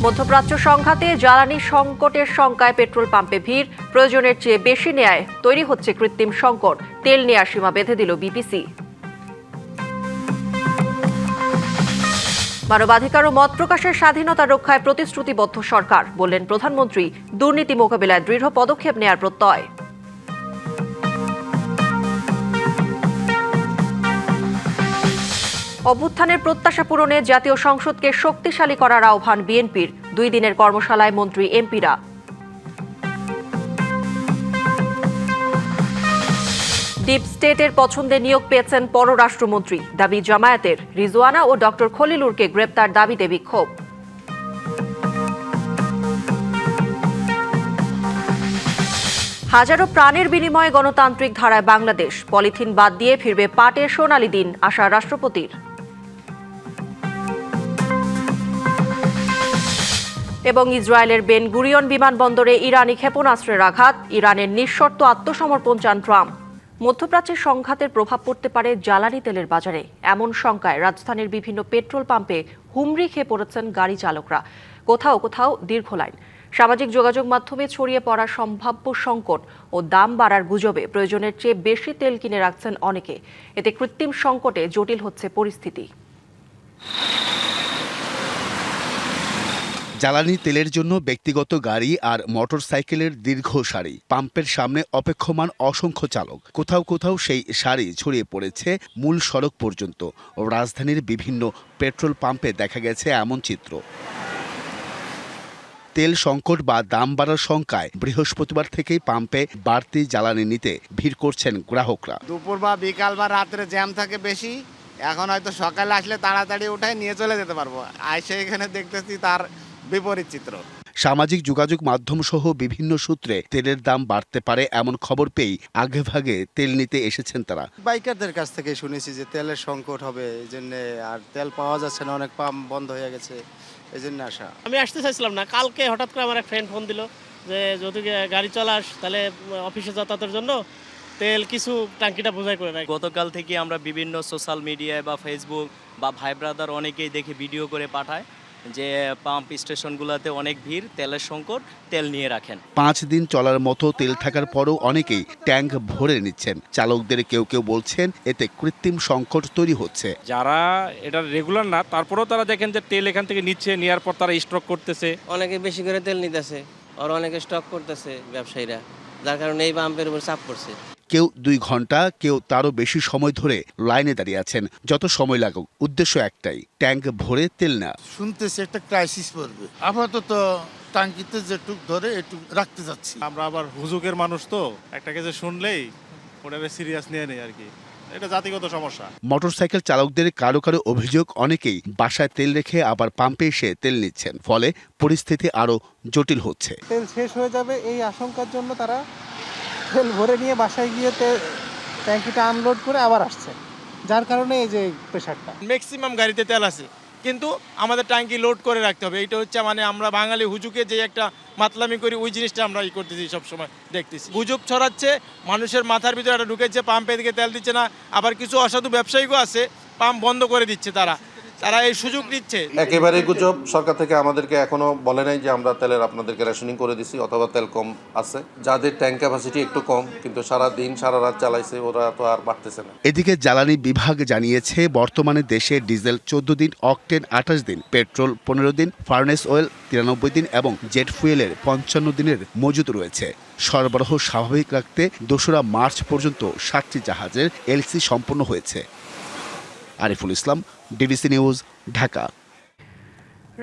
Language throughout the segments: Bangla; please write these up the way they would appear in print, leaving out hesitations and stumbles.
মধ্যপ্রাচ্য সংঘাতে জ্বালানি সংকটের শঙ্কায় পেট্রোল পাম্পে ভিড়, প্রয়োজনের চেয়ে বেশি নেয়ায় তৈরি হচ্ছে কৃত্রিম সংকট। তেল নেয়ার সীমা বেঁধে দিল বিপিসি। মানবাধিকার ও মত প্রকাশের স্বাধীনতা রক্ষায় প্রতিশ্রুতিবদ্ধ সরকার, বললেন প্রধানমন্ত্রী। দুর্নীতি মোকাবিলায় দৃঢ় পদক্ষেপ নেয়ার প্রত্যয়। অভ্যুত্থানের প্রত্যাশা পূরণে জাতীয় সংসদকে শক্তিশালী করার আহ্বান বিএনপির। 2 দিনের কর্মশালায় মন্ত্রী এমপিরা। ডিপ স্টেটের পছন্দে নিয়োগ পেয়েছেন পররাষ্ট্রমন্ত্রী, দাবি জামায়াতের। রিজওয়ানা ও ডক্টর খলিলুরকে গ্রেপ্তার দাবিতে বিক্ষোভ। হাজারো প্রাণের বিনিময়ে গণতান্ত্রিক ধারায় বাংলাদেশ। পলিথিন বাদ দিয়ে ফিরবে পাটের সোনালী দিন, আশা রাষ্ট্রপতির। এবং ইসরায়েলের বেন গুরিয়ন বিমানবন্দরে ইরানি ক্ষেপণাস্ত্রের আঘাত, ইরানের নিঃশর্ত আত্মসমর্পণ চান ট্রাম্প। মধ্যপ্রাচ্যের সংঘাতের প্রভাব পড়তে পারে জ্বালানি তেলের বাজারে, এমন শঙ্কায় রাজধানীর বিভিন্ন পেট্রোল পাম্পে হুমড়ি খেয়ে পড়েছেন গাড়ি চালকরা। কোথাও কোথাও দীর্ঘ লাইন। সামাজিক যোগাযোগ মাধ্যমে ছড়িয়ে পড়া সম্ভাব্য সংকট ও দাম বাড়ার গুজবে প্রয়োজনের চেয়ে বেশি তেল কিনে রাখছেন অনেকে। এতে কৃত্রিম সংকটে জটিল হচ্ছে পরিস্থিতি। জ্বালানি তেলের জন্য ব্যক্তিগত গাড়ি আর মোটরসাইকেলের দীর্ঘ সারি। পাম্পের সামনে অপেক্ষমান অসংখ্য চালক। কোথাও কোথাও সেই সারি ছড়িয়ে পড়েছে মূল সড়ক পর্যন্ত। রাজধানীর বিভিন্ন পেট্রোল পাম্পে দেখা গেছে এমন চিত্র। তেল সংকট বা দাম বাড়ার শঙ্কায় বৃহস্পতিবার থেকেই পাম্পে বাড়তি জ্বালানি নিতে ভিড় করছেন গ্রাহকরা। দুপুর বা বিকাল বা রাত্রে জ্যাম থাকে বেশি। এখন হয়তো সকালে আসলে তাড়াতাড়ি উঠায় নিয়ে চলে যেতে পারবো, আইসে এখানে দেখতেছি তার বিপরীত চিত্র। সামাজিক যোগাযোগ মাধ্যম সহ বিভিন্ন সূত্রে তেলের দাম বাড়তে পারে এমন খবর পেয়েই আগেভাগে তেল নিতে এসেছেন তারা। বাইকারদের কাছ থেকে শুনেছি যে তেলের সংকট হবে, এই জন্য আর তেল পাওয়া যাচ্ছে না, অনেক পাম্প বন্ধ হয়ে গেছে, এই জন্য আসা। আমি আসতে চাইছিলাম না, কালকে হঠাৎ করে আমার এক ফ্রেন্ড ফোন দিল যে যদি গাড়ি চলাস তাহলে অফিসে যাতায়াতের জন্য তেল কিছু টাঙ্কিটা বোঝাই করে রাখ। গতকাল থেকে আমরা বিভিন্ন সোশ্যাল মিডিয়ায় বা ফেসবুক বা ভাই ব্রাদার অনেকেই দেখে ভিডিও করে পাঠায় যে পাম্প স্টেশনগুলোতে অনেক ভিড়, তেলের সংকট, তেল নিয়ে রাখেন। 5 দিন চলার মতো তেল থাকার পরও অনেকেই ট্যাঙ্ক ভরে নিচ্ছেন। চালকদের কেউ কেউ বলছেন এতে কৃত্রিম সংকট তৈরি হচ্ছে। যারা এটা রেগুলার না, তারপরেও তারা দেখেন যে তেল এখান থেকে নিচ্ছে, নেওয়ার পর তারা স্টক করতেছে। অনেকে বেশি করে তেল নিতেছে আর অনেকে স্টক করতেছে ব্যবসায়ীরা, যার কারণে এই পাম্পের উপর চাপ পড়ছে। কেউ 2 ঘন্টা, কেউ তারও বেশি সময় ধরে লাইনে দাঁড়িয়ে আছেন। যত সময় লাগুক, উদ্দেশ্য একটাই, ট্যাঙ্ক ভরে তেল নেওয়া। শুনতেছি একটা ক্রাইসিস পড়বে, আপাতত টাঙ্কিতে যেটুক ধরে এটুক রাখতে যাচ্ছি। আমরা আবার হুজুকের মানুষ, তো একটা কিছু শুনলেই ওটাকে সিরিয়াস নিয়ে নেই আর কি, এটা জাতিগত সমস্যা। মোটরসাইকেল চালকদের কারো কারো অভিযোগ, অনেকেই বাসায় তেল রেখে আবার পাম্পে এসে তেল নিচ্ছেন, ফলে পরিস্থিতি আরো জটিল হচ্ছে। তেল শেষ হয়ে যাবে এই আশঙ্কার জন্য তারা তেল ভরে নিয়ে বাসায় গিয়ে ট্যাঙ্কিটা আনলোড করে আবার আসছে, যার কারণে এই যে প্রেশারটা। ম্যাক্সিমাম গাড়িতে তেল আছে, কিন্তু আমাদের ট্যাঙ্কি লোড করে রাখতে হবে। এইটা হচ্ছে মানে আমরা বাঙালি হুজুকে যে একটা মাতলামি করি, ওই জিনিসটা আমরা করতেছি, সবসময় দেখতেছি। গুজব ছড়াচ্ছে, মানুষের মাথার ভিতরে একটা ঢুকেছে, পাম্পে দিকে তেল দিচ্ছে না। আবার কিছু অসাধু ব্যবসায়ীও আছে, পাম্প বন্ধ করে দিচ্ছে, তারা এই সুযোগ নিচ্ছে। একেবারে গুজব। সরকার থেকে আমাদেরকে এখনো বলে নাই যে আমরা তেলের আপনাদেরকে রেশনিং করে দিছি অথবা তেল কম আছে। যাদের ট্যাঙ্ক ক্যাপাসিটি একটু কম, কিন্তু সারা দিন সারা রাত চালাইছে, ওরা তো আর বাড়তেছে না। এদিকে জ্বালানি বিভাগ জানিয়েছে বর্তমানে দেশে ডিজেল 14 দিন, অকটেন 28 দিন, পেট্রোল 15 দিন, ফার্নেস অয়েল 93 দিন এবং জেট ফুয়েলের 55 দিনের মজুত রয়েছে। সরবরাহ স্বাভাবিক রাখতে 2রা মার্চ পর্যন্ত 7টি জাহাজের এলসি সম্পন্ন হয়েছে। Ariful Islam, DBC news, Dhaka.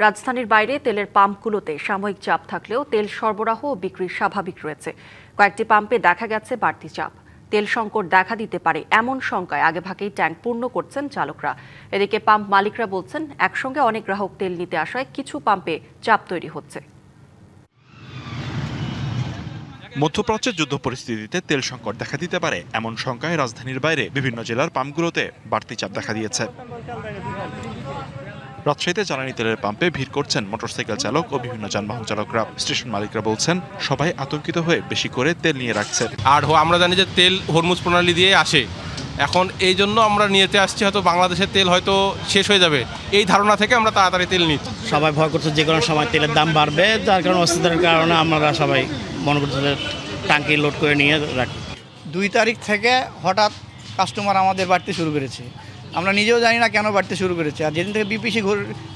রাজধানীর বাইরে তেলের পাম্পগুলোতে সাময়িক চাপ থাকলেও তেল সরবরাহ ও বিক্রি স্বাভাবিক রয়েছে। কয়েকটি পাম্পে দেখা গেছে বাড়তি চাপ। তেল সংকট দেখা দিতে পারে এমন শঙ্কায় আগেভাগেই ট্যাঙ্ক পূর্ণ করছেন চালকরা। এদিকে পাম্প মালিকরা বলছেন একসঙ্গে অনেক গ্রাহক তেল নিতে আসায় কিছু পাম্পে চাপ তৈরি হচ্ছে। মধ্যপ্রাচ্যের যুদ্ধ পরিস্থিতিতে তেল সংকট দেখা দিতে পারে এমন শঙ্কায় রাজধানীর বাইরে বিভিন্ন জেলার পাম্পগুলোতে বাড়তি চাপ দেখা দিয়েছে। রাজশাহীতে জ্বালানি তেলের পাম্পে ভিড় করছেন মোটরসাইকেল চালক ও বিভিন্ন যানবাহন চালকরা। স্টেশন মালিকরা বলছেন সবাই আতঙ্কিত হয়ে বেশি করে তেল নিয়ে রাখছে। আর আমরা জানি যে তেল হরমুজ প্রণালী দিয়ে আসে, এখন এই জন্য আমরা নিতে আসছি, হয়তো বাংলাদেশের তেল হয়তো শেষ হয়ে যাবে, এই ধারণা থেকে আমরা তাড়াতাড়ি তেল নিচ্ছি। সবাই ভয় করছে যে কোনো সময় তেলের দাম বাড়বে, যার কারণে অস্থিরতার কারণে আমরা সবাই মনে করছি যে ট্যাঙ্কি লোড করে নিয়ে রাখি। 2 তারিখ থেকে হঠাৎ কাস্টমার আমাদের বাড়তে শুরু করেছে, আমরা নিজেও জানি না কেন বাড়তে শুরু করেছে। আর যেদিন থেকে বিপিসি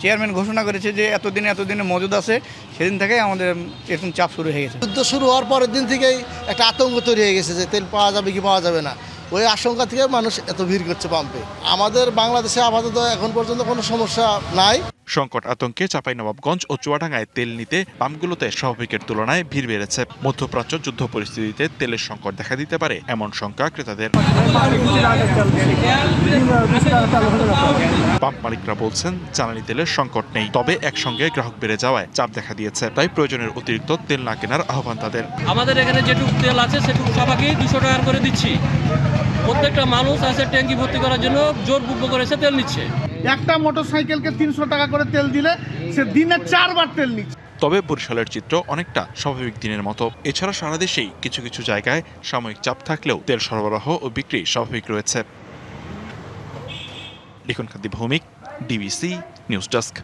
চেয়ারম্যান ঘোষণা করেছে যে এতদিনে মজুদ আছে, সেদিন থেকেই আমাদের এরকম চাপ শুরু হয়ে গেছে। যুদ্ধ শুরু হওয়ার পরের দিন থেকেই একটা আতঙ্ক তৈরি হয়ে গেছে যে তেল পাওয়া যাবে কি পাওয়া যাবে না, ওই আশঙ্কা থেকে মানুষ এত ভিড় করছে পাম্পে। আমাদের বাংলাদেশে আপাতত এখন পর্যন্ত কোনো সমস্যা নাই। সংকট আতঙ্কে চাঁপাইনবাবগঞ্জ ও চুয়াডাঙ্গায় তেল নিতে পাম্পগুলোতে স্বাভাবিকের তুলনায় ভিড় বেড়েছে। মধ্যপ্রাচ্য যুদ্ধ পরিস্থিতিতে তেলের সংকট দেখা দিতে পারে এমন শঙ্কা ক্রেতাদের। পাম্প মালিকরা বলছেন জ্বালানি তেলের সংকট নেই, তবে একসঙ্গে গ্রাহক বেড়ে যাওয়ায় চাপ দেখা দিয়েছে। তাই প্রয়োজনের অতিরিক্ত তেল না কেনার আহ্বান তাদের। আমাদের এখানে যেটুকু তেল আছে সেটুকু সবাইকে 200 টাকা করে দিচ্ছি। প্রত্যেকটা মানুষ আছে ট্যাঙ্কি ভর্তি করার জন্য জোর বুক করেছে তেল নিচ্ছে। একটা মোটরসাইকেলকে 300 টাকা করে তেল দিলে সে দিনে 4 বার তেল নিচ্ছে। তবে বরিশালের চিত্র অনেকটা স্বাভাবিক দিনের মতো। এছাড়া সারা দেশেই কিছু কিছু জায়গায় সাময়িক চাপ থাকলেও তেল সরবরাহ ও বিক্রি স্বাভাবিক রয়েছে। লিখন খাদ্য ভৌমিক, ডিবিসি নিউজ ডেস্ক।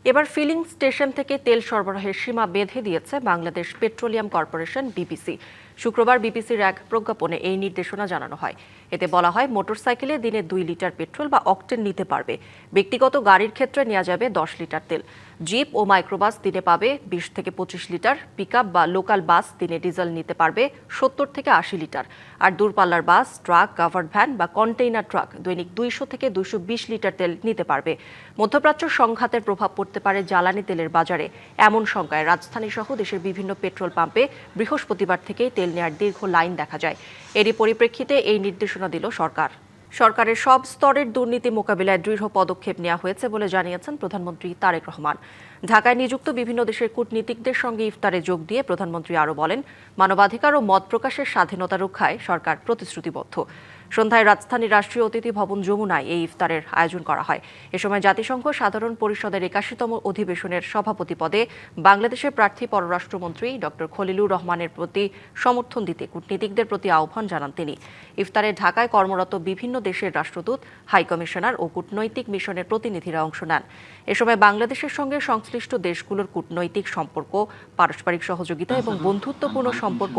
এবার ফিলিং স্টেশন থেকে তেল সরবরাহের সীমা বেঁধে দিয়েছে বাংলাদেশ পেট্রোলিয়াম কর্পোরেশন বিপিসি। শুক্রবার বিপিসির এক প্রজ্ঞাপনে এই নির্দেশনা জানানো হয়। এতে বলা হয় মোটরসাইকেলে দিনে 2 লিটার পেট্রোল বা অকটেন নিতে পারবে। ব্যক্তিগত গাড়ির ক্ষেত্রে নেওয়া যাবে 10 লিটার তেল। জিপ ও মাইক্রোবাস দিনে পাবে 20 থেকে 25 লিটার। পিকআপ বা লোকাল বাস দিনে ডিজেল নিতে পারবে 70 থেকে 80 লিটার। আর দূরপাল্লার বাস, ট্রাক, কাভার্ড ভ্যান বা কন্টেইনার ট্রাক দৈনিক 200 থেকে 220 লিটার তেল নিতে পারবে। মধ্যপ্রাচ্য সংঘাতের প্রভাব পড়তে পারে জ্বালানি তেলের বাজারে, এমন শঙ্কায় রাজধানী সহ দেশের বিভিন্ন পেট্রোল পাম্পে বৃহস্পতিবার থেকেই তেল নেয়ার দীর্ঘ লাইন দেখা যায়। এরই পরিপ্রেক্ষিতে এই নির্দেশনা দিল সরকার। সরকারের সব স্তরের দুর্নীতি মোকাবিলায় দৃঢ় পদক্ষেপ নেওয়া হয়েছে বলে জানিয়েছেন প্রধানমন্ত্রী তারেক রহমান। ঢাকায় নিযুক্ত বিভিন্ন দেশের কূটনীতিকদের সঙ্গে ইফতারে যোগ দিয়ে প্রধানমন্ত্রী আরও বলেন, মানবাধিকার ও মত প্রকাশের স্বাধীনতা রক্ষায় সরকার প্রতিশ্রুতিবদ্ধ। সন্ধ্যায় রাজধানীর রাষ্ট্রীয় অতিথি ভবন যমুনায় এই ইফতারের আয়োজন করা হয়। এ সময় জাতিসংঘ সাধারণ পরিষদের 81তম অধিবেশনের সভাপতি পদে বাংলাদেশের প্রার্থী পররাষ্ট্রমন্ত্রী ডক্টর খলিলুর রহমানের প্রতি সমর্থন দিতে কূটনীতিকদের প্রতি আহ্বান জানান তিনি। ইফতারে ঢাকায় কর্মরত বিভিন্ন দেশের রাষ্ট্রদূত, হাইকমিশনার ও কূটনৈতিক মিশনের প্রতিনিধিরা অংশ নেন। এ সময় বাংলাদেশের সঙ্গে সংশ্লিষ্ট দেশগুলোর কূটনৈতিক সম্পর্ক, পারস্পরিক সহযোগিতা এবং বন্ধুত্বপূর্ণ সম্পর্ক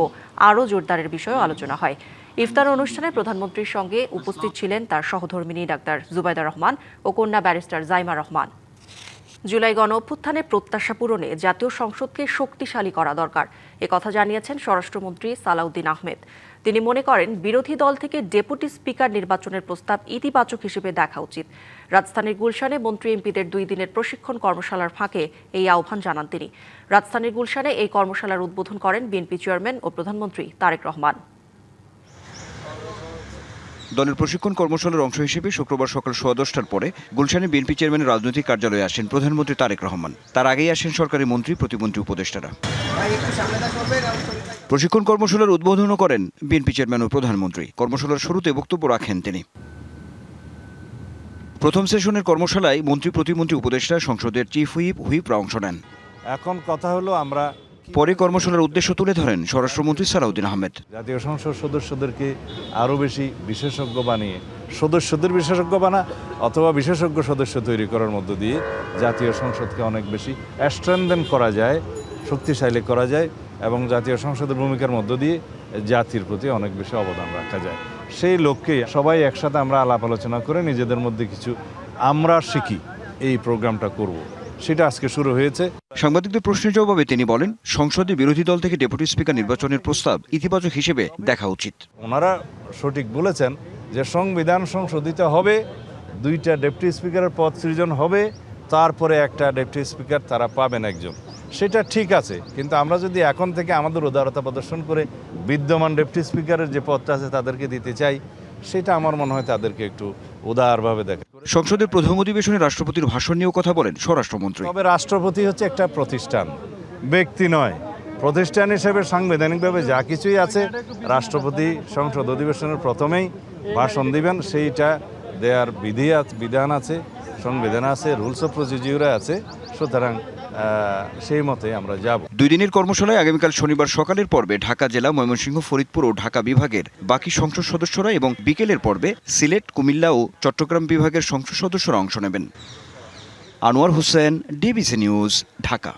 আরও জোরদারের বিষয়েও আলোচনা হয়। ইফতার অনুষ্ঠানে প্রধানমন্ত্রীর সঙ্গে উপস্থিত ছিলেন তার সহধর্মিনী ডাক্তার জুবাইদা রহমান ও কন্যা ব্যারিস্টার জাইমা রহমান। জুলাই গণ অভ্যুত্থানের প্রত্যাশা পূরণে জাতীয় সংসদকে শক্তিশালী করা দরকার, একথা জানিয়েছেন স্বরাষ্ট্রমন্ত্রী সালাউদ্দিন আহমেদ। তিনি মনে করেন বিরোধী দল থেকে ডেপুটি স্পিকার নির্বাচনের প্রস্তাব ইতিবাচক হিসেবে দেখা উচিত। রাজধানীর গুলশানে মন্ত্রী এমপিদের 2 দিনের প্রশিক্ষণ কর্মশালার ফাঁকে এই আহ্বান জানান তিনি। রাজধানীর গুলশানে এই কর্মশালার উদ্বোধন করেন বিএনপি চেয়ারম্যান ও প্রধানমন্ত্রী তারেক রহমান। দলের প্রশিক্ষণ কর্মশালার অংশ হিসেবে শুক্রবার সকাল 10:15টার পরে গুলশানে বিএনপি চেয়ারম্যানের রাজনৈতিক কার্যালয়ে আসেন প্রধানমন্ত্রী তারেক রহমান। তার আগেই আসেন সরকারি মন্ত্রী, প্রতিমন্ত্রী, উপদেষ্টারা। প্রশিক্ষণ কর্মশালার উদ্বোধনও করেন বিএনপি চেয়ারম্যান ও প্রধানমন্ত্রী। কর্মশালার শুরুতে বক্তব্য রাখেন তিনি। প্রথম সেশনের কর্মশালায় মন্ত্রী, প্রতিমন্ত্রী, উপদেষ্টা, সংসদের চিফ হুইপরা অংশ নেন। এখন কথা হলো আমরা পরে কর্মশালার উদ্দেশ্য তুলে ধরেন স্বরাষ্ট্রমন্ত্রী সালাউদ্দিন আহমেদ। জাতীয় সংসদ সদস্যদেরকে আরও বেশি বিশেষজ্ঞ বানিয়ে সদস্যদের বিশেষজ্ঞ বানা অথবা বিশেষজ্ঞ সদস্য তৈরি করার মধ্য দিয়ে জাতীয় সংসদকে অনেক বেশি স্ট্রেনথেন করা যায়, শক্তিশালী করা যায় এবং জাতীয় সংসদের ভূমিকার মধ্য দিয়ে জাতির প্রতি অনেক বেশি অবদান রাখা যায়। সেই লক্ষ্যে সবাই একসাথে আমরা আলাপ আলোচনা করে নিজেদের মধ্যে কিছু আমরা শিখি এই প্রোগ্রামটা করব, সেটা আজকে শুরু হয়েছে। সাংবাদিকদের প্রশ্নের জবাবে তিনি বলেন, সংসদে বিরোধী দল থেকে ডেপুটি স্পিকার নির্বাচনের প্রস্তাব ইতিবাচক হিসেবে দেখা উচিত। ওনারা সঠিক বলেছেন যে সংবিধান সংশোধিত হবে, 2টা ডেপুটি স্পিকারের পদ সৃজন হবে, তারপরে একটা ডেপুটি স্পিকার তারা পাবেন একজন। সেটা ঠিক আছে, কিন্তু আমরা যদি এখন থেকে আমাদের উদারতা প্রদর্শন করে বিদ্যমান ডেপুটি স্পিকারের যে পদটা আছে তাদেরকে দিতে চাই, সেটা আমার মনে হয় তাদেরকে একটু উদারভাবে দেখে। সংসদের প্রথম অধিবেশনে রাষ্ট্রপতির ভাষণ নিয়েও কথা বলেন স্বরাষ্ট্রমন্ত্রী। তবে রাষ্ট্রপতি হচ্ছে একটা প্রতিষ্ঠান, ব্যক্তি নয়। প্রতিষ্ঠান হিসেবে সাংবিধানিকভাবে যা কিছুই আছে রাষ্ট্রপতি সংসদ অধিবেশনের প্রথমেই ভাষণ দিবেন, সেইটা দেওয়ার বিধান আছে, সংবিধান আছে, রুলস অফ প্রসিডিউর আছে। সুতরাং সেই মতে আমরা যাব। 2 দিনের কর্মশালায় আগামীকাল শনিবার সকালের পর্বে ঢাকা জেলা, ময়মনসিংহ, ফরিদপুর ও ঢাকা বিভাগের বাকি সংসদ সদস্যরা এবং বিকেলের পর্বে সিলেট, কুমিল্লা ও চট্টগ্রাম বিভাগের সংসদ সদস্যরা অংশ নেবেন। Anwar Hossain, DBC news, Dhaka.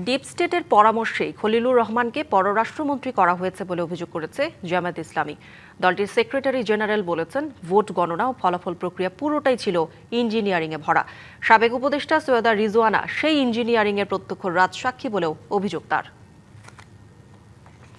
Deep স্টেটের পরামর্শেই খলিলুর রহমানকে পররাষ্ট্রমন্ত্রী করা হয়েছে বলে অভিযোগ করেছে জামায়াত ইসলামী। দলটির সেক্রেটারি জেনারেল বলেছেন, ভোট গণনা ও ফলাফল প্রক্রিয়া পুরোটাই ছিল ইঞ্জিনিয়ারিংয়ে ভরা। সাবেক উপদেষ্টা সৈয়দা রিজওয়ানা সেই ইঞ্জিনিয়ারিংয়ের প্রত্যক্ষ রাজসাক্ষী বলেও অভিযোগ তার।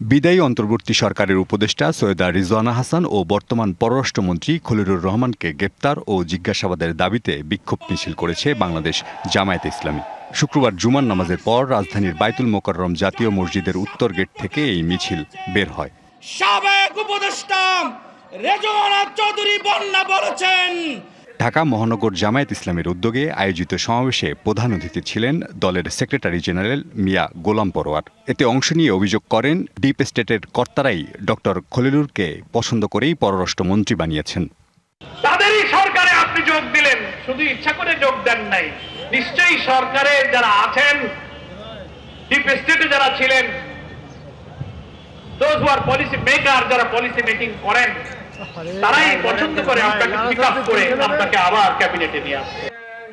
বিদায়ী অন্তর্বর্তী সরকারের উপদেষ্টা সৈয়দা রিজওয়ানা হাসান ও বর্তমান পররাষ্ট্রমন্ত্রী খলিলুর রহমানকে গ্রেপ্তার ও জিজ্ঞাসাবাদের দাবিতে বিক্ষোভ মিছিল করেছে বাংলাদেশ জামায়াতে ইসলামী। শুক্রবার জুমার নামাজের পর রাজধানীর বাইতুল মোকাররম জাতীয় মসজিদের উত্তর গেট থেকে এই মিছিল বের হয়। সাবেক উপদেষ্টা রিজওয়ানা চৌধুরী বন্যা বলেছেন। ঢাকা মহানগর জামায়াত ইসলামের উদ্যোগে আয়োজিত সমাবেশে প্রধান অতিথি ছিলেন দলের সেক্রেটারি জেনারেল মিয়া গোলাম পরোয়ার। এতে অংশ নিয়ে অভিযোগ করেন, ডিপ স্টেটের কর্তারাই ডক্টর খলিলুরকে পছন্দ করেই পররাষ্ট্রমন্ত্রী বানিয়েছেন। তাদেরই সরকারে আপনি যোগ দিলেন, শুধু ইচ্ছা করে যোগ দেন নাই। নিশ্চয়ই সরকারে যারা আছেন, ডিপ স্টেটে যারা ছিলেন, those who are policy maker, যারা পলিসি মেকিং করেন, তারাই পছন্দ করে আপনাকে পিক আপ করে আপনাকে আবার ক্যাবিনেটে নিয়ে আসে।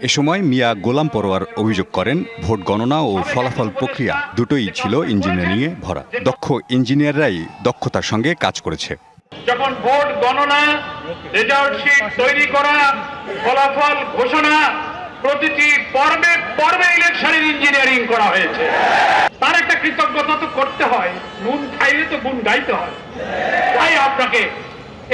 এ সময় মিয়া গোলাম পরোয়ার অভিযোগ করেন, ভোট গণনা ও ফলাফল প্রক্রিয়া দুটোই ছিল ইঞ্জিনিয়ারিংয়ে ভরা। দক্ষ ইঞ্জিনিয়াররাই দক্ষতার সঙ্গে কাজ করেছে। যখন ভোট গণনা, রেজাল্ট শিট তৈরি করা, ফলাফল ঘোষণা, প্রতিটি পর্বে পর্বে ইলেকশনের ইঞ্জিনিয়ারিং করা হয়েছে। তার একটা কৃতজ্ঞতা তো করতে হয়, নুন খাইলে তো গুণ গাইতে হয়। তাই আপনাকে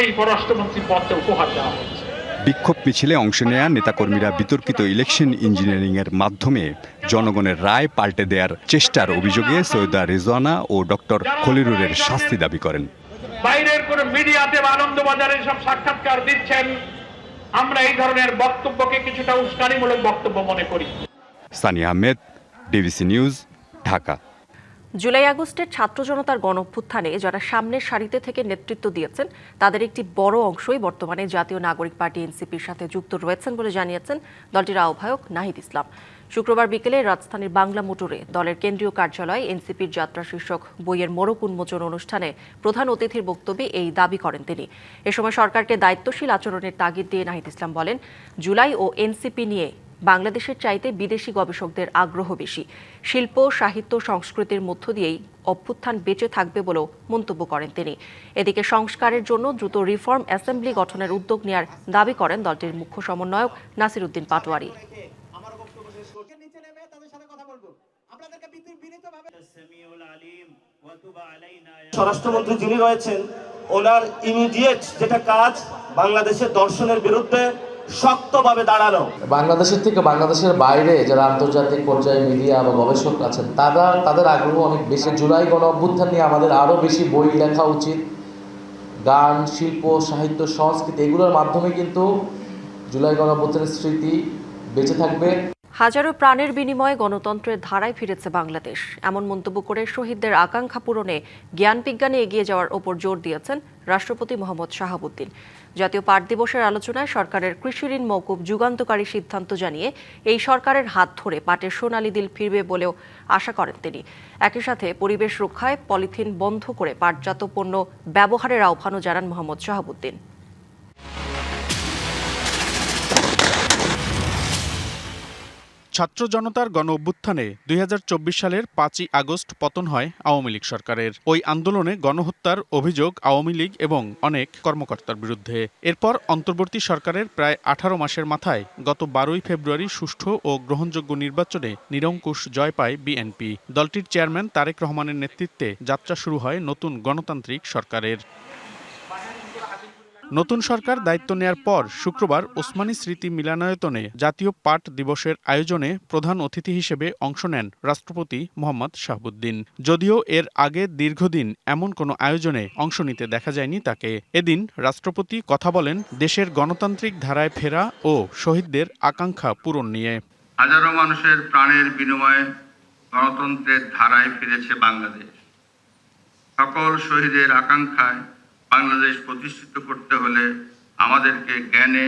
এই পররাষ্ট্রমন্ত্রী পদটা উপহার দেওয়া হয়েছে। বিক্ষোভ মিছিলে অংশ নেয়া নেতাকর্মীরা বিতর্কিত ইলেকশন ইঞ্জিনিয়ারিংয়ের মাধ্যমে জনগণের রায় পাল্টে দেওয়ার চেষ্টার অভিযোগে সৈয়দা রিজওয়ানা ও ডক্টর খলিলুরের শাস্তি দাবি করেন। বাইরের কোন মিডিয়াতে বা আনন্দবাজারে সব সাক্ষাৎকার দিচ্ছেন, আমরা এই ধরনের বক্তব্যকে কিছুটা উস্কানিমূলক বক্তব্য মনে করি। Sani Ahmed, DBC news, Dhaka. জুলাই আগস্টের ছাত্র জনতার গণঅভ্যুত্থানে যারা সামনের সারিতে থেকে নেতৃত্ব দিয়েছেন, তাদের একটি বড় অংশই বর্তমানে জাতীয় নাগরিক পার্টি এনসিপির সাথে যুক্ত রয়েছেন বলে জানিয়েছেন দলটির আহ্বায়ক নাহিদ ইসলাম। শুক্রবার বিকেলে রাজধানীর বাংলা মোটরে দলের কেন্দ্রীয় কার্যালয়ে এনসিপির যাত্রা শীর্ষক বইয়ের মোড়ক উন্মোচন অনুষ্ঠানে প্রধান অতিথির বক্তব্যে এই দাবি করেন তিনি। এ সময় সরকারকে দায়িত্বশীল আচরণের তাগিদ দিয়ে নাহিদ ইসলাম বলেন, জুলাই ও এনসিপি নিয়ে বাংলাদেশের চাইতে বিদেশি গবেষকদের আগ্রহ বেশি। শিল্প, সাহিত্য, সংস্কৃতির মধ্য দিয়েই অভ্যুত্থান বেঁচে থাকবে বলেও মন্তব্য করেন তিনি। এদিকে সংস্কারের জন্য দ্রুত রিফর্ম অ্যাসেম্বলি গঠনের উদ্যোগ নেওয়ার দাবি করেন দলটির মুখ্য সমন্বয়ক নাসির উদ্দিন পাটোয়ারি। স্বরাষ্ট্রমন্ত্রী যিনি রয়েছেন, ওনার ইমিডিয়েট যেটা কাজ বাংলাদেশের দর্শনের বিরুদ্ধে শক্তভাবে দাঁড়ানো। বাংলাদেশের থেকে বাংলাদেশের বাইরে যারা আন্তর্জাতিক পর্যায়ে মিডিয়া বা গবেষক আছেন, তাদের আগ্রহ অনেক বেশি। জুলাই গণ অভ্যুত্থান নিয়ে আমাদের আরও বেশি বই লেখা উচিত। গান, শিল্প, সাহিত্য, সংস্কৃতি এগুলোর মাধ্যমে কিন্তু জুলাই গণ অভ্যুত্থানের স্মৃতি বেঁচে থাকবে। হাজারো প্রাণের বিনিময়ে গণতন্ত্রের ধারায় ফিরেছে বাংলাদেশ, এমন মন্তব্য করে শহীদদের আকাঙ্ক্ষা পূরণে জ্ঞান বিজ্ঞানে এগিয়ে যাওয়ার ওপর জোর দিয়েছেন রাষ্ট্রপতি মোহাম্মদ শাহাবুদ্দিন। জাতীয় পাট দিবসের আলোচনায় সরকারের কৃষি ঋণ মওকুফ যুগান্তকারী সিদ্ধান্ত জানিয়ে এই সরকারের হাত ধরে পাটের সোনালী দিন ফিরবে বলেও আশা করেন তিনি। একই সাথে পরিবেশ রক্ষায় পলিথিন বন্ধ করে পাটজাত পণ্য ব্যবহারের আহ্বানও জানান মোহাম্মদ শাহাবুদ্দিন। ছাত্র জনতার গণ অভ্যুত্থানে ২০২৪ সালের ৫ই আগস্ট পতন হয় আওয়ামী লীগ সরকারের। ওই আন্দোলনে গণহত্যার অভিযোগ আওয়ামী লীগ এবং অনেক কর্মকর্তার বিরুদ্ধে। এরপর অন্তর্বর্তী সরকারের প্রায় ১৮ মাসের মাথায় গত ১২ই ফেব্রুয়ারি সুষ্ঠু ও গ্রহণযোগ্য নির্বাচনে নিরঙ্কুশ জয় পায় বিএনপি। দলটির চেয়ারম্যান তারেক রহমানের নেতৃত্বে যাত্রা শুরু হয় নতুন গণতান্ত্রিক সরকারের। নতুন সরকার দায়িত্ব নেয়ার পর শুক্রবার ওসমানী স্মৃতি মিলনায়তনে জাতীয় পাট দিবসের আয়োজনে প্রধান অতিথি হিসেবে অংশ নেন রাষ্ট্রপতি মোহাম্মদ শাহাবুদ্দিন। যদিও এর আগে দীর্ঘদিন এমন কোনো আয়োজনে অংশ নিতে দেখা যায়নি তাকে। এদিন রাষ্ট্রপতি কথা বলেন দেশের গণতান্ত্রিক ধারায় ফেরা ও শহীদদের আকাঙ্ক্ষা পূরণ নিয়ে। হাজারো মানুষের প্রাণের বিনিময়ে গণতন্ত্রের ধারায় ফিরেছে বাংলাদেশ। সকল শহীদের আকাঙ্ক্ষায় বাংলাদেশ প্রতিষ্ঠিত করতে হলে আমাদেরকে জ্ঞানে,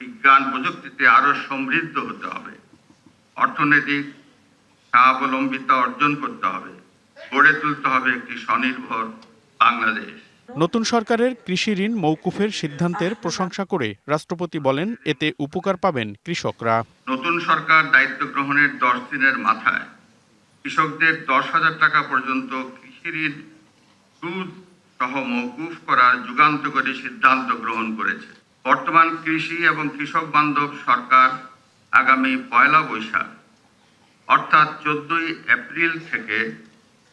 বিজ্ঞান, প্রযুক্তিতে আরও সমৃদ্ধ হতে হবে। অর্থনৈতিক স্বাবলম্বিতা অর্জন করতে হবে। গড়ে তুলতে হবে একটি স্বনির্ভর বাংলাদেশ। নতুন সরকারের কৃষি ঋণ মওকুফের সিদ্ধান্তের প্রশংসা করে রাষ্ট্রপতি বলেন এতে উপকার পাবেন কৃষকরা। নতুন সরকার দায়িত্ব গ্রহণের 10 দিনের মাথায় কৃষকদের 10,000 টাকা পর্যন্ত কৃষি ঋণ সুদ সহ মওকুফ করার যুগান্তকারী সিদ্ধান্ত গ্রহণ করেছে। বর্তমান কৃষি এবং কৃষক বান্ধব সরকার আগামী 1 বৈশাখ অর্থাৎ 14 এপ্রিল থেকে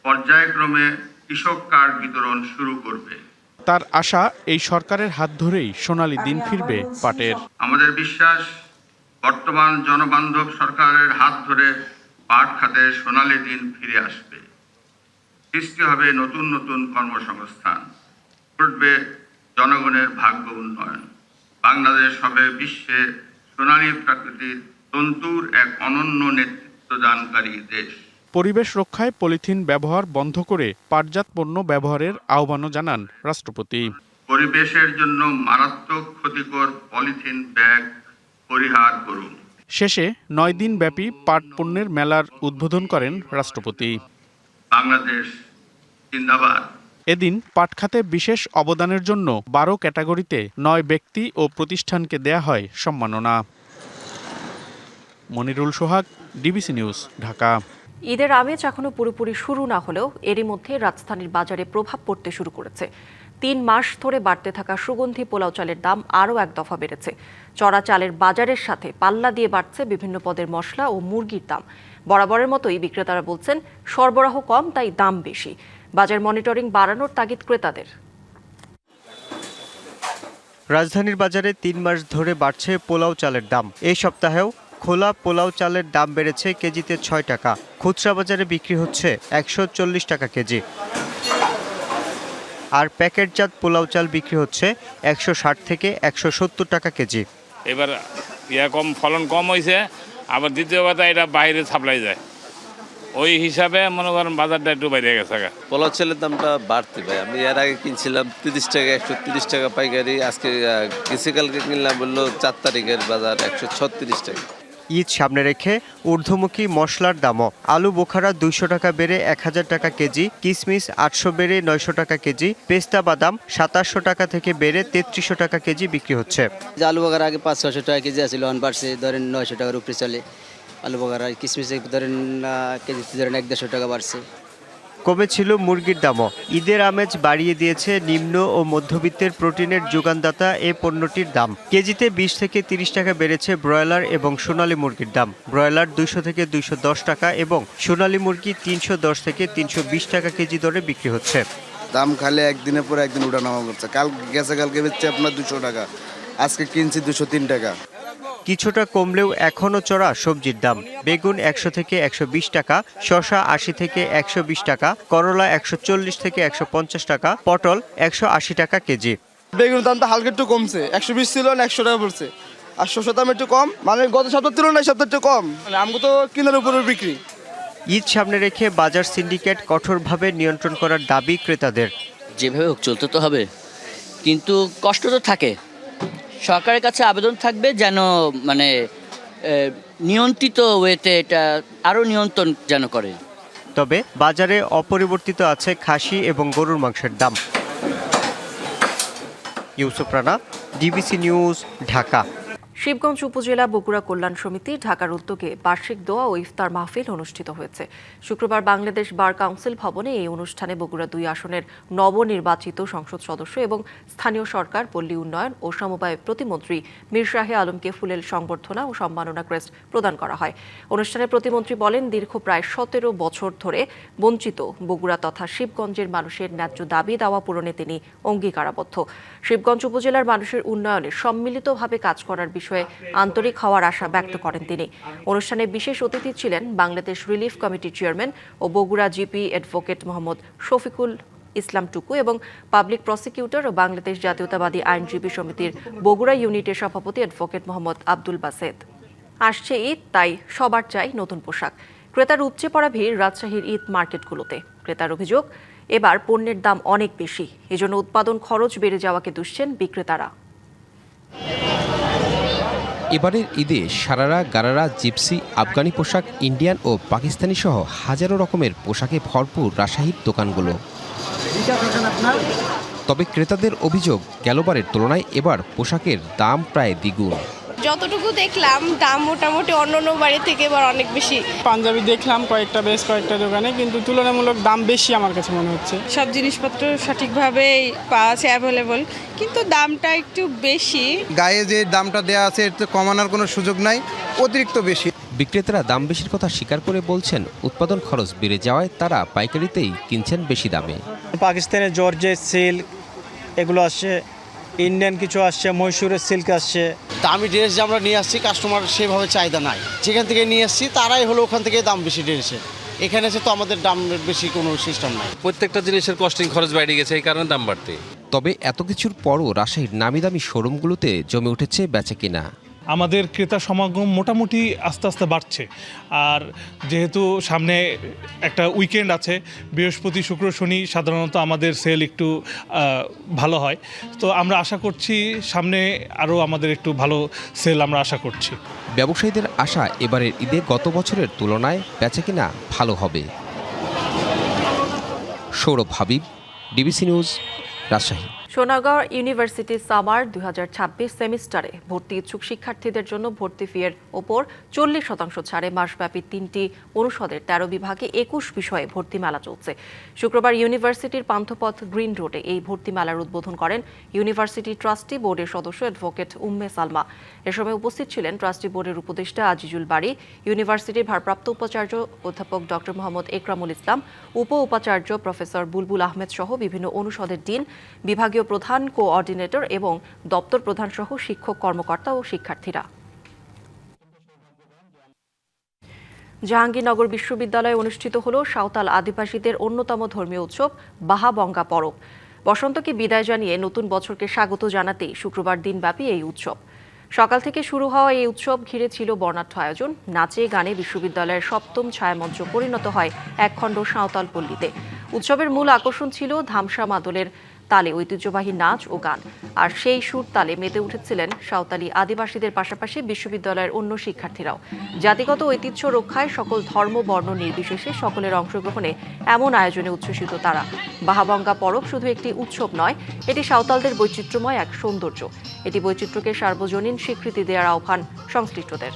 পর্যায়ক্রমে কৃষক কার্ড বিতরণ শুরু করবে। তার আশা এই সরকারের হাত ধরেই সোনালী দিন ফিরবে পাটের। আমাদের বিশ্বাস বর্তমান জনবান্ধব সরকারের হাত ধরে পাট খাতের সোনালী দিন ফিরে আসবে। সৃষ্টি হবে নতুন নতুন কর্মসংস্থান, ঘটবে জনগণের ভাগ্য উন্নয়ন। বাংলাদেশ হবে বিশ্বে সোনালী প্রাকৃতিক তন্তুর এক অনন্য নেতৃত্বদানকারী দেশ। পরিবেশ রক্ষায় পলিথিন ব্যবহার বন্ধ করে পাটজাত পণ্য ব্যবহারের আহ্বানও জানান রাষ্ট্রপতি। পরিবেশের জন্য মারাত্মক ক্ষতিকর পলিথিন ব্যাগ পরিহার করুন। শেষে 9 দিন ব্যাপী পাট পণ্যের মেলার উদ্বোধন করেন রাষ্ট্রপতি। বাংলাদেশ জিন্দাবাদ। এদিন পাট খাতে বিশেষ অবদানের জন্য 12 ক্যাটাগরিতে 9 ব্যক্তি ও প্রতিষ্ঠানকে দেয়া হয় সম্মাননা। মনিরুল সোহাগ, ডিবিসি নিউজ, ঢাকা। ঈদের আমেজ এখনো পুরোপুরি শুরু না হলেও এরই মধ্যে রাজধানীর বাজারে প্রভাব পড়তে শুরু করেছে। 3 মাস ধরে বাড়তে থাকা সুগন্ধি পোলাও চালের দাম আরও এক দফা বেড়েছে। চড়া চালের বাজারের সাথে পাল্লা দিয়ে বাড়ছে বিভিন্ন পদের মশলা ও মুরগির দাম। বরাবরের মতোই বিক্রেতারা বলছেন সরবরাহ কম, তাই দাম বেশি। বাজার মনিটরিং বাড়ানোর তাগিদ ক্রেতাদের। রাজধানীর বাজারে 3 মাস ধরে বাড়ছে পোলাও চালের দাম। এই সপ্তাহেও খোলা পোলাও চালের দাম বেড়েছে কেজিতে 6 টাকা। খুচরা বাজারে বিক্রি হচ্ছে 140 টাকা কেজি। আর প্যাকেটজাত পোলাও চাল বিক্রি হচ্ছে 160 থেকে 170 টাকা কেজি। এবার কম ফলন কম হয়েছে, আবার দ্বিতীয় কথা এটা বাইরে সাপ্লাই যায়, ওই হিসাবে মনে করেন বাজারটা একটু বাইরে গেছে। পোলাও চালের দামটা বাড়তে ভাই। আমি এর আগে কিনছিলাম 30 টাকা, 130 টাকা পাইকারি। আজকে গতকালকে কিনলাম বললো 4 তারিখের বাজার 136 টাকা। ঈদ সামনে রেখে ঊর্ধ্বমুখী মশলার দামও। আলু বোখারা 200 টাকা বেড়ে 1000 টাকা কেজি, কিশমিশ 800 বেড়ে 900 টাকা কেজি, পেস্তা বাদাম 2700 টাকা থেকে বেড়ে 3300 টাকা কেজি বিক্রি হচ্ছে। আলু বোখারা আগে 500-600 টাকা কেজি আছিল, এখন বাড়ছে ধরেন 900 টাকার উপরে চলে আলু বোখারা। কিশমিশ ধরেন কেজিতে ধরেন 150 টাকা বাড়ছে। কমেছিল মুরগির দামও। ঈদের আমেজ বাড়িয়ে দিয়েছে নিম্ন ও মধ্যবিত্তের প্রোটিনের যোগানদাতা এ পণ্যটির দাম। কেজিতে 20 থেকে 30 টাকা বেড়েছে ব্রয়লার এবং সোনালী মুরগির দাম। ব্রয়লার 200 থেকে 210 টাকা এবং সোনালী মুরগি 310 থেকে 320 টাকা কেজি দরে বিক্রি হচ্ছে। দাম খালি একদিনের পর একদিন উঠানামা করছে। কালকে বেচছে আপনার 200 টাকা, আজকে কিনছি 203 টাকা। কিছুটা কমলেও এখনও চড়া সবজির দাম। বেগুন 100 থেকে 120 টাকা, শসা 80 থেকে 120 টাকা, করলা 140 থেকে 150 টাকা, পটল 180 টাকা কেজি। বেগুনের দামটা হালকা একটু কমছে, 120 ছিল 100 টাকা পড়ছে। আর শসার দাম একটু কম, মানে গত সপ্তাহের তুলনায় সপ্তাহে একটু কম। আমগো তো কিনার উপরে বিক্রি। ঈদ সামনে রেখে বাজার সিন্ডিকেট কঠোরভাবে নিয়ন্ত্রণ করার দাবি ক্রেতাদের। যেভাবে হোক চলতে তো হবে, কিন্তু কষ্ট তো থাকে। সরকারের কাছে আবেদন থাকবে যেন মানে নিয়ন্ত্রিত ওয়েতে এটা আরও নিয়ন্ত্রণ যেন করে। তবে বাজারে অপরিবর্তিত আছে খাসি এবং গরুর মাংসের দাম। Yusuf Rana, DBC news, Dhaka. শিবগঞ্জ উপজেলা বগুড়া কল্যাণ সমিতি ঢাকার উদ্যোগে বার্ষিক দোয়া ও ইফতার মাহফিল অনুষ্ঠিত হয়েছে। শুক্রবার বাংলাদেশ বার কাউন্সিল ভবনে এই অনুষ্ঠানে বগুড়া 2 আসনের নবনির্বাচিত সংসদ সদস্য এবং স্থানীয় সরকার, পল্লী উন্নয়ন ও সমবায় প্রতিমন্ত্রী মীর শাহে আলমকে ফুলেল সংবর্ধনা ও সম্মাননা ক্রেস্ট প্রদান করা হয়। অনুষ্ঠানে প্রতিমন্ত্রী বলেন, দীর্ঘ প্রায় 17 বছর ধরে বঞ্চিত বগুড়া তথা শিবগঞ্জের মানুষের ন্যায্য দাবি দাওয়া পূরণে তিনি অঙ্গীকারাবদ্ধ। শিবগঞ্জ উপজেলার মানুষের উন্নয়নে সম্মিলিতভাবে কাজ করার বিষয়ে আন্তরিক হওয়ার আশা ব্যক্ত করেন তিনি। অনুষ্ঠানে বিশেষ অতিথি ছিলেন বাংলাদেশ রিলিফ কমিটির চেয়ারম্যান ও বগুড়া জিপি অ্যাডভোকেট মোহাম্মদ শফিকুল ইসলাম টুকু এবং পাবলিক প্রসিকিউটর ও বাংলাদেশ জাতীয়তাবাদী আইনজীবী সমিতির বগুড়া ইউনিটের সভাপতি অ্যাডভোকেট মোহাম্মদ আব্দুল বাসেদ। আসছে ঈদ, তাই সবার চাই নতুন পোশাক। ক্রেতার উপচে পড়া ভিড় রাজশাহীর ঈদ মার্কেটগুলোতে। ক্রেতার অভিযোগ, এবার পণ্যের দাম অনেক বেশি, এজন্য উৎপাদন খরচ বেড়ে যাওয়াকে দুষছেন বিক্রেতারা। এবারের ঈদে সারারা, গারারা, জিপসি, আফগানি পোশাক, ইন্ডিয়ান ও পাকিস্তানি সহ হাজারো রকমের পোশাকে ভরপুর রাজশাহীর দোকানগুলো। তবে ক্রেতাদের অভিযোগ, গেলবারের তুলনায় এবার পোশাকের দাম প্রায় দ্বিগুণ। যতটুকু দেখলাম দাম মোটামুটি অন্য বাড়ি থেকে এবার অনেক বেশি। পাঞ্জাবি দেখলাম বেশ কয়েকটা দোকানে, কিন্তু তুলনামূলক দাম বেশি আমার কাছে মনে হচ্ছে। সব জিনিসপত্র সঠিকভাবেই পাওয়া আছে, অ্যাভেলেবল, কিন্তু দামটা একটু বেশি। গায়ে যে দামটা দেওয়া আছে এর তো কমানোর কোনো সুযোগ নাই, অতিরিক্ত বেশি। বিক্রেতারা দাম বেশির কথা স্বীকার করে বলছেন, উৎপাদন খরচ বেড়ে যাওয়ায় তারা পাইকারিতেই কিনছেন বেশি দামে। পাকিস্তানের জর্জেট সিল্ক এগুলো আসছে, ইন্ডিয়ান কিছু আসছে, মহীশূরের সিল্ক আসছে। দামি ড্রেস যে আমরা নিয়ে আসছি, কাস্টমার সেভাবে চাহিদা নাই। যেখান থেকে নিয়ে আসছি তারাই হলো ওখান থেকে দাম বেশি ড্রেসের। এখানে এসে তো আমাদের দাম বেশি কোনো সিস্টেম নাই। প্রত্যেকটা জিনিসের কস্টিং খরচ বেড়ে গেছে, এই কারণে দাম বাড়তে। তবে এত কিছুর পরও রাজশাহীর নামি দামি শোরুমগুলোতে জমে উঠেছে বেচাকেনা। আমাদের ক্রেতা সমাগম মোটামুটি আস্তে আস্তে বাড়ছে। আর যেহেতু সামনে একটা উইকেন্ড আছে, বৃহস্পতি, শুক্র, শনি সাধারণত আমাদের সেল একটু ভালো হয়। তো আমরা আশা করছি সামনে আরও আমাদের একটু ভালো সেল আমরা আশা করছি। ব্যবসায়ীদের আশা, এবারের ঈদে গত বছরের তুলনায় বেচাকেনা ভালো হবে। Sourav Habib, DBC news, Rajshahi. Sonagarh university summer 2026 সেমিস্টারে ভর্তি ইচ্ছুক শিক্ষার্থীদের জন্য ভর্তি ফিয়ের ওপর 40% ছাড়ে মাসব্যাপী 3টি অনুষদের 13 বিভাগে 21 বিষয়ে ভর্তি মেলা চলছে। শুক্রবার ইউনিভার্সিটির পান্থপথ গ্রিন রোডে এই ভর্তি মেলার উদ্বোধন করেন ইউনিভার্সিটি ট্রাস্টি বোর্ডের সদস্য অ্যাডভোকেট উম্মে সালমা। এ সময় উপস্থিত ছিলেন ট্রাস্টি বোর্ডের উপদেষ্টা আজিজুল বারী, ইউনিভার্সিটির ভারপ্রাপ্ত উপাচার্য অধ্যাপক ডক্টর মোহাম্মদ একরামুল ইসলাম, উপাচার্য প্রফেসর বুলবুল আহমেদ সহ বিভিন্ন অনুষদের ডিন, বিভাগীয় প্রধান, কোঅর্ডিনেটর এবং দপ্তর প্রধান সহ শিক্ষক, কর্মকর্তা ও শিক্ষার্থীরা। জাহাঙ্গীরনগর বিশ্ববিদ্যালয়ে অনুষ্ঠিত হল সাঁওতাল আদিবাসীদের অন্যতম ধর্মীয় উৎসব বাহাবঙ্গা পরব। বসন্তকে বিদায় জানিয়ে নতুন বছরকে স্বাগত জানাতেই শুক্রবার দিনব্যাপী এই উৎসব। সকাল থেকে শুরু হওয়া এই উৎসব ঘিরে ছিল বর্ণাঢ্য আয়োজন। নাচে গানে বিশ্ববিদ্যালয়ের 7ম ছায়ামঞ্চ পরিণত হয় একখণ্ড সাঁওতাল পল্লীতে। উৎসবের মূল আকর্ষণ ছিল ধামসা মাদলের তালে ঐতিহ্যবাহী নাচ ও গান। আর সেই সুর তালে মেতে উঠেছিলেন সাঁওতালি আদিবাসীদের পাশাপাশি বিশ্ববিদ্যালয়ের অন্য শিক্ষার্থীরাও। জাতিগত ঐতিহ্য রক্ষায় সকল ধর্ম, বর্ণ নির্বিশেষে সকলের অংশগ্রহণে এমন আয়োজনে উচ্ছ্বসিত তারা। বাহাবঙ্গা পরব শুধু একটি উৎসব নয়, এটি সাঁওতালদের বৈচিত্র্যময় এক সৌন্দর্য। এটি বৈচিত্র্যকে সার্বজনীন স্বীকৃতি দেওয়ার আহ্বান সংশ্লিষ্টদের।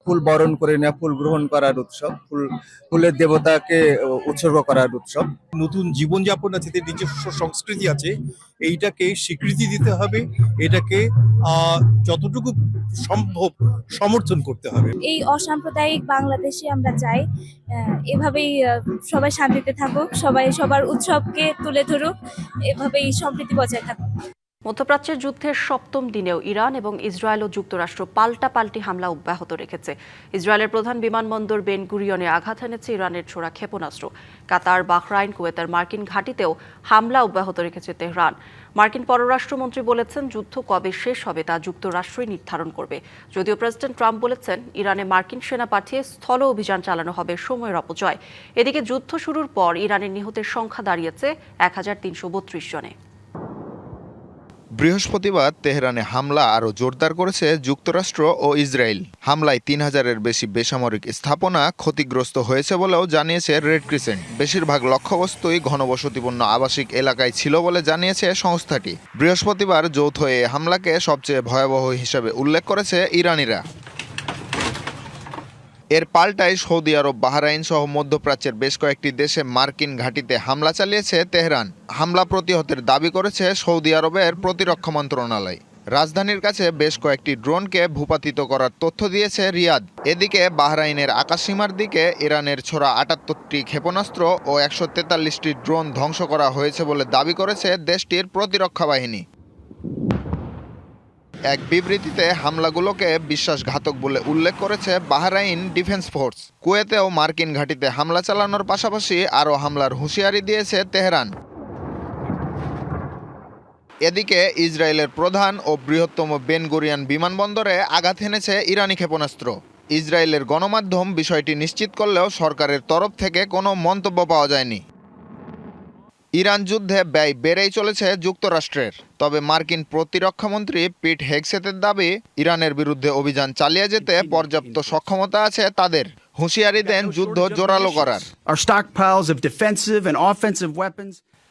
ফুল বরণ করে নেওয়া, ফুল গ্রহণ করার উৎসব, ফুলের দেবতাকে উৎসর্গ করার উৎসব। নতুন জীবনযাপন আছে, নিজস্ব সংস্কৃতি আছে, এইটাকে স্বীকৃতি দিতে হবে, এটাকে যতটুকু সম্ভব সমর্থন করতে হবে। এই অসাম্প্রদায়িক বাংলাদেশে আমরা চাই এভাবেই সবাই শান্তিতে থাকুক, সবাই সবার উৎসবকে তুলে ধরুক, এভাবেই সম্প্রীতি বজায় থাকুক। মধ্যপ্রাচ্যের যুদ্ধের 7ম দিনেও ইরান এবং ইসরায়েল ও যুক্তরাষ্ট্র পাল্টাপাল্টি হামলা অব্যাহত রেখেছে। ইসরায়েলের প্রধান বিমানবন্দর বেন গুরিয়নে আঘাত এনেছে ইরানের ছোড়া ক্ষেপণাস্ত্র। কাতার, বাহরাইন, কুয়েতের মার্কিন ঘাঁটিতেও হামলা অব্যাহত রেখেছে তেহরান। মার্কিন পররাষ্ট্রমন্ত্রী বলেছেন, যুদ্ধ কবে শেষ হবে তা যুক্তরাষ্ট্রই নির্ধারণ করবে। যদিও প্রেসিডেন্ট ট্রাম্প বলেছেন, ইরানে মার্কিন সেনা পাঠিয়ে স্থল অভিযান চালানো হবে সময়ের অপচয়। এদিকে যুদ্ধ শুরুর পর ইরানের নিহতের সংখ্যা দাঁড়িয়েছে 1332 জনে। বৃহস্পতিবার তেহরানে হামলা আরও জোরদার করেছে যুক্তরাষ্ট্র ও ইসরায়েল। হামলায় ৩,০০০-এর বেশি বেসামরিক স্থাপনা ক্ষতিগ্রস্ত হয়েছে বলেও জানিয়েছে রেড ক্রিসেন্ট। বেশিরভাগ লক্ষ্যবস্তুই ঘনবসতিপূর্ণ আবাসিক এলাকায় ছিল বলে জানিয়েছে সংস্থাটি। বৃহস্পতিবার যৌথ এ হামলাকে সবচেয়ে ভয়াবহ হিসেবে উল্লেখ করেছে ইরানিরা। এর পাল্টায় সৌদি আরব, বাহরাইন সহ মধ্যপ্রাচ্যের বেশ কয়েকটি দেশে মার্কিন ঘাঁটিতে হামলা চালিয়েছে তেহরান। হামলা প্রতিহতের দাবি করেছে সৌদি আরবের প্রতিরক্ষা মন্ত্রণালয়। রাজধানীর কাছে বেশ কয়েকটি ড্রোনকে ভূপাতিত করার তথ্য দিয়েছে রিয়াদ। এদিকে বাহরাইনের আকাশসীমার দিকে ইরানের ছোড়া ৭৮টি ক্ষেপণাস্ত্র ও ১৪৩টি ড্রোন ধ্বংস করা হয়েছে বলে দাবি করেছে দেশটির প্রতিরক্ষা বাহিনী। এক বিবৃতিতে হামলাগুলোকে বিশ্বাসঘাতক বলে উল্লেখ করেছে বাহরাইন ডিফেন্স ফোর্স। কুয়েতেও মার্কিন ঘাঁটিতে হামলা চালানোর পাশাপাশি আরও হামলার হুঁশিয়ারি দিয়েছে তেহরান। এদিকে ইসরায়েলের প্রধান ও বৃহত্তম বেন গুরিয়ন বিমানবন্দরে আঘাত হেনেছে ইরানি ক্ষেপণাস্ত্র। ইসরায়েলের গণমাধ্যম বিষয়টি নিশ্চিত করলেও সরকারের তরফ থেকে কোনো মন্তব্য পাওয়া যায়নি। ইরান যুদ্ধে ব্যয় বেড়েই চলেছে যুক্তরাষ্ট্রের। তবে মার্কিন প্রতিরক্ষামন্ত্রী পিট হেগসেতের দাবি, ইরানের বিরুদ্ধে অভিযান চালিয়ে যেতে পর্যাপ্ত সক্ষমতা আছে তাদের। হুঁশিয়ারি দেন যুদ্ধ জোরালো করার।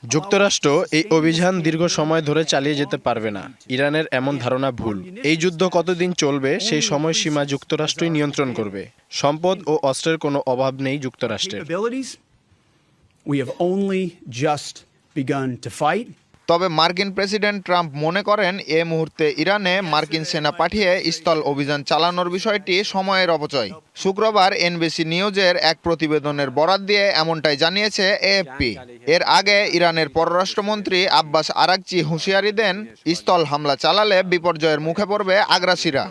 যুক্তরাষ্ট্র এই অভিযান দীর্ঘ সময় ধরে চালিয়ে যেতে পারবে না। ইরানের এমন ধারণা ভুল। এই যুদ্ধ কতদিন চলবে সেই সময়সীমা যুক্তরাষ্ট্রই নিয়ন্ত্রণ করবে। সম্পদ ও অস্ত্রের কোনো অভাব নেই যুক্তরাষ্ট্রের। তবে মার্কিন প্রেসিডেন্ট ট্রাম্প মনে করেন এ মুহূর্তে ইরানে মার্কিন সেনা পাঠিয়ে স্থল অভিযান চালানোর বিষয়টি সময়ের অপচয়। শুক্রবার এনবিসি নিউজের এক প্রতিবেদনের বরাত দিয়ে এমনটাই জানিয়েছে এএফপি। এর আগে ইরানের পররাষ্ট্রমন্ত্রী আব্বাস আরাকচি হুঁশিয়ারি দেন, স্থল হামলা চালালে বিপর্যয়ের মুখে পড়বে আগ্রাসীরা।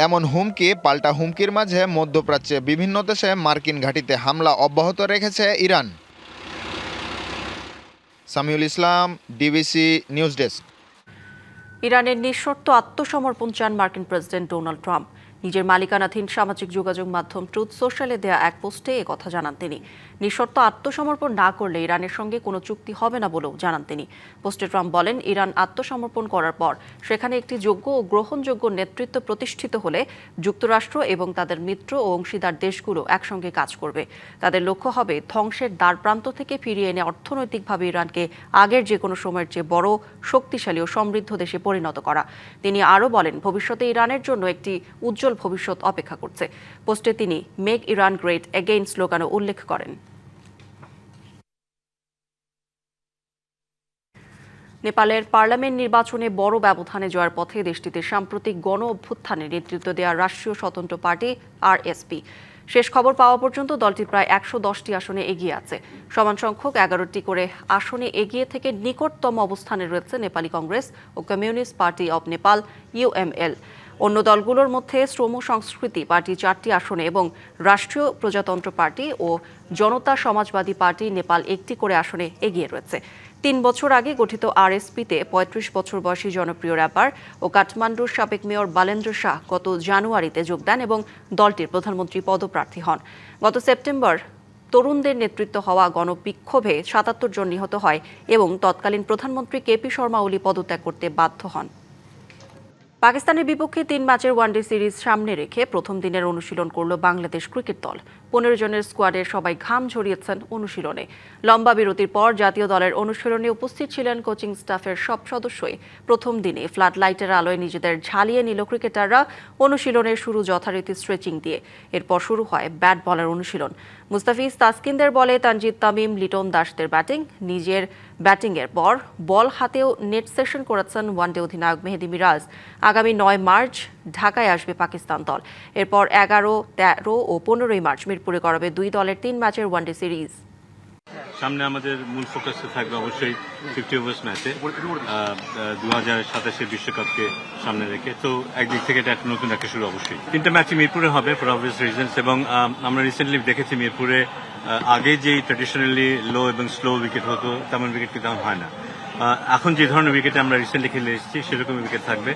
এমন হুমকি পাল্টা হুমকির মাঝে মধ্যপ্রাচ্যে বিভিন্ন দেশে মার্কিন ঘাঁটিতে হামলা অব্যাহত রেখেছে ইরান। সামিউল ইসলাম, ডিবিসি নিউজ ডেস্ক। ইরানের নিঃশর্ত আত্মসমর্পণ চান মার্কিন প্রেসিডেন্ট ডোনাল্ড ট্রাম্প। নিজের মালিকানাধীন সামাজিক যোগাযোগ মাধ্যম ট্রুথ সোশ্যালে দেয়া এক পোস্টে একথা জানান তিনি। নিঃশর্ত আত্মসমর্পণ না করলে ইরানের সঙ্গে কোনো চুক্তি হবে না বলেও জানান তিনি। পোস্টে ট্রাম্প বলেন, ইরান আত্মসমর্পণ করার পর সেখানে একটি যোগ্য ও গ্রহণযোগ্য নেতৃত্ব প্রতিষ্ঠিত হলে যুক্তরাষ্ট্র এবং তাদের মিত্র ও অংশীদার দেশগুলো একসঙ্গে কাজ করবে। তাদের লক্ষ্য হবে ধ্বংসের দ্বারপ্রান্ত থেকে ফিরিয়ে এনে অর্থনৈতিকভাবে ইরানকে আগের যে কোনো সময়ের চেয়ে বড়, শক্তিশালী ও সমৃদ্ধ দেশে পরিণত করা। তিনি আরও বলেন, ভবিষ্যতে ইরানের জন্য একটি উজ্জ্বল ভবিষ্যৎ অপেক্ষা করছে। পোস্টে তিনি মেক ইরান গ্রেট এগেইন স্লোগানও উল্লেখ করেন। নেপালের পার্লামেন্ট নির্বাচনে বড় ব্যবধানে জয়ের পথে দেশটিতে সাম্প্রতিক গণ অভ্যুত্থানে নেতৃত্ব দেওয়া রাষ্ট্রীয় স্বতন্ত্র পার্টি আরএসপি। শেষ খবর পাওয়া পর্যন্ত দলটি প্রায় ১১০টি আসনে এগিয়ে আছে। সমান সংখ্যক ১১টি করে আসনে এগিয়ে থেকে নিকটতম অবস্থানে রয়েছে নেপালি কংগ্রেস ও communist party of Nepal UML. অন্য দলগুলোর মধ্যে শ্রম সংস্কৃতি পার্টি 4টি আসনে এবং রাষ্ট্রীয় প্রজাতন্ত্র পার্টি ও জনতা সমাজবাদী পার্টি নেপাল 1টি করে আসনে এগিয়ে রয়েছে। 3 বছর আগে গঠিত আরএসপিতে ৩৫ বছর বয়সী জনপ্রিয় র্যাপার ও কাঠমান্ডুর সাবেক মেয়র বালেন্দ্র শাহ গত জানুয়ারিতে যোগ দেন এবং দলটির প্রধানমন্ত্রী পদপ্রার্থী হন। গত সেপ্টেম্বর তরুণদের নেতৃত্ব হওয়া গণবিক্ষোভে ৭৭ জন নিহত হয় এবং তৎকালীন প্রধানমন্ত্রী কেপি শর্মা ওলি পদত্যাগ করতে বাধ্য হন। পাকিস্তানের বিপক্ষে 3 ম্যাচের ওয়ানডে সিরিজ সামনে রেখে প্রথম দিনের অনুশীলন করল বাংলাদেশ ক্রিকেট দল। 15 জনের স্কোয়াডের সবাই ঘাম ঝরিয়েছেন অনুশীলনে। লম্বা বিরতির পর জাতীয় দলের অনুশীলনে উপস্থিত ছিলেন কোচিং স্টাফের সব সদস্যই। প্রথম দিনে ফ্লাড লাইটের আলোয় নিজেদের ঝালিয়ে নিল ক্রিকেটাররা। অনুশীলনের শুরু যথারীতি স্ট্রেচিং দিয়ে। এরপর শুরু হয় ব্যাট বলের অনুশীলন। মুস্তাফিজ তাসকিনদের বলে তানজিদ তামিম, লিটন দাসদের ব্যাটিং। নিজের ব্যাটিংয়ের পর বল হাতেও নেট সেশন করেছেন ওয়ানডে অধিনায়ক মেহেদী মিরাজ। আগামী 9 মার্চ ঢাকায় আসবে পাকিস্তান দল। এরপর 11, 13 ও 15 মার্চ মিরপুরে করাবে 2 দলের 3 ম্যাচের ওয়ানডে সিরিজ। সামনে আমাদের মূল ফোকাস থাকবে অবশ্যই 50 ওভার্স ম্যাচে 2027 বিশ্বকাপকে সামনে রেখে। তো একদিক থেকে এটা নতুন একটা শুরু অবশ্যই। 3টা ম্যাচই মিরপুরে হবে ফর অবভিয়াস রিজনস এবং আমরা রিসেন্টলি দেখেছি মিরপুরে আগে যেই ট্র্যাডিশনালি লো এবং স্লো উইকেট হতো তেমন উইকেট কিন্তু হয় না। এখন যে ধরনের উইকেট আমরা রিসেন্টলি খেলে এসেছি সেরকম উইকেট থাকবে।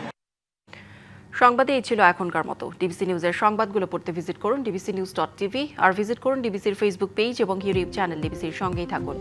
সংবাদে এই ছিল এখনকার মতো। ডিবিসি নিউজের সংবাদগুলো পড়তে ভিজিট করুন dbcnews.tv আর ভিজিট করুন ডিবিসির ফেসবুক পেজ এবং ইউটিউব চ্যানেল। ডিবিসির সঙ্গেই থাকুন।